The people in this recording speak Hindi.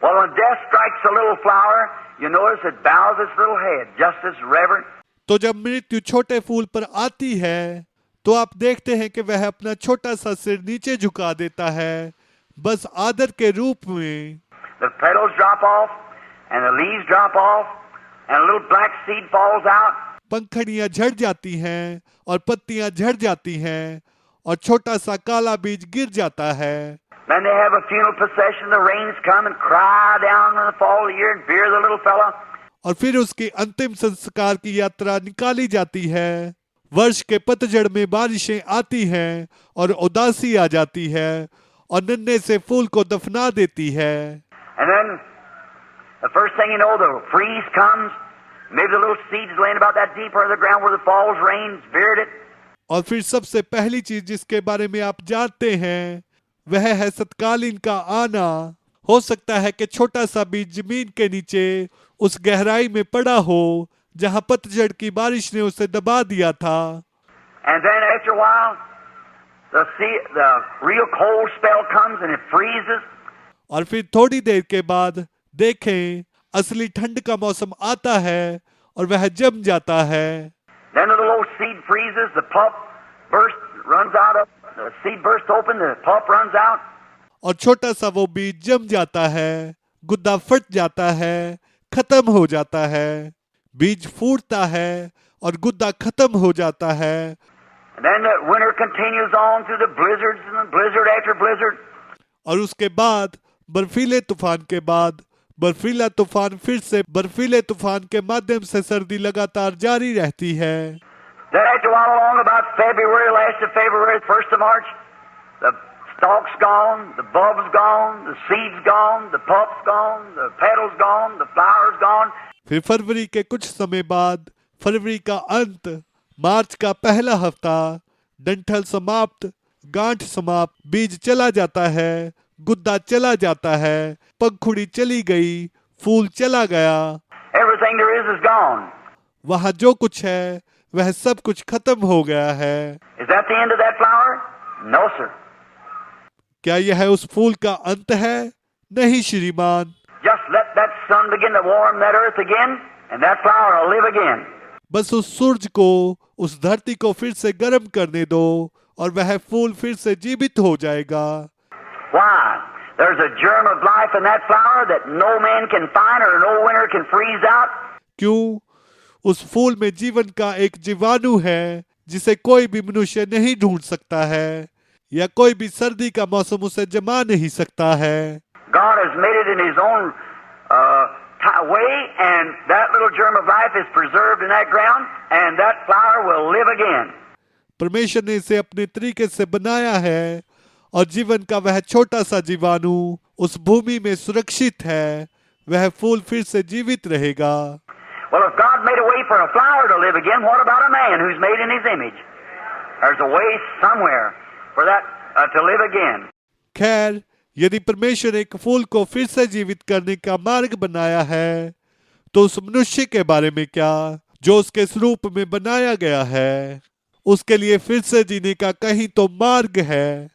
Well, when death strikes a little flower, you notice it bows its little head, just as reverent. तो जब मृत्यु छोटे फूल पर आती है तो आप देखते हैं कि वह अपना छोटा सा सिर नीचे झुका देता है, बस आदर के रूप में। The petals drop off, and the leaves drop off, and a little black seed falls out. पंखड़ियां झड़ जाती हैं और पत्तियां झड़ जाती हैं और छोटा सा काला बीज गिर जाता है। Then they have a funeral procession. The rains come and cry down in the fall of the year and bury the little fella. और फिर उसकी अंतिम संस्कार की यात्रा निकाली जाती है। वर्ष के पतझड़ में बारिशें आती हैं और उदासी आ जाती है और नन्हे से फूल को दफना देती है। And then the first thing you know, the freeze comes. Maybe the little seeds laying about that deep part of the ground where the falls rains buried it. और फिर सबसे पहली चीज जिसके बारे में आप जानते हैं वह है सतकालीन का आना। हो सकता है कि छोटा सा बीज जमीन के नीचे उस गहराई में पड़ा हो जहां पतझड़ की बारिश ने उसे दबा दिया था। And then after a while, the real cold spell comes and it freezes. और फिर थोड़ी देर के बाद देखें असली ठंड का मौसम आता है और वह जम जाता है। Then the little seed freezes, the pulp runs out of the seed bursts open, the pulp runs out. और छोटा सा वो बीज जम जाता है, गुद्दा फट जाता है, खत्म हो जाता है। बीज फूटता है और गुद्दा खत्म हो जाता है। And then the winter continues on through the blizzards and the blizzard after blizzard. और उसके बाद बर्फीले तूफान के बाद बर्फीला तूफान, फिर से बर्फीले तूफान के माध्यम से सर्दी लगातार जारी रहती है। Then after a while along about February, last of February, 1st of March, the stalk's gone, the bulb's gone, the seed's gone, the pulp's gone, the petal's gone, the flower's gone. फिर फरवरी के कुछ समय बाद, फरवरी का अंत, मार्च का पहला हफ्ता, डंठल समाप्त, गांठ समाप्त, बीज चला जाता है, गुद्दा चला जाता है, पंखुड़ी चली गई, फूल चला गया। Everything there is gone. वहाँ जो कुछ है वह सब कुछ खत्म हो गया है। Is that the end of that flower? No, sir. क्या यह उस फूल का अंत है? नहीं श्रीमान। Just let that sun begin to warm that earth again, and that flower will live again. बस उस सूरज को, उस धरती को फिर से गर्म करने दो और वह फूल फिर से जीवित हो जाएगा। Why? There's a germ of life in that flower that no man can find or no winter can freeze out. क्यों? उस फूल में जीवन का एक जीवाणु है जिसे कोई भी मनुष्य नहीं ढूंढ सकता है या कोई भी सर्दी का मौसम उसे जमा नहीं सकता है। God has made it in His own way, and that little germ of life is preserved in that ground, and that flower will live again. परमेश्वर ने इसे अपने तरीके से बनाया है और जीवन का वह छोटा सा जीवाणु उस भूमि में सुरक्षित है, वह फूल फिर से जीवित रहेगा। Well, if God made a way for a flower to live again, what about a man who's made in His image? There's a way somewhere for that to live again. खैर, यदि परमेश्वर एक फूल को फिर से जीवित करने का मार्ग बनाया है, तो उस मनुष्य के बारे में क्या जो उसके स्वरूप में बनाया गया है? उसके लिए फिर से जीने का कहीं तो मार्ग है।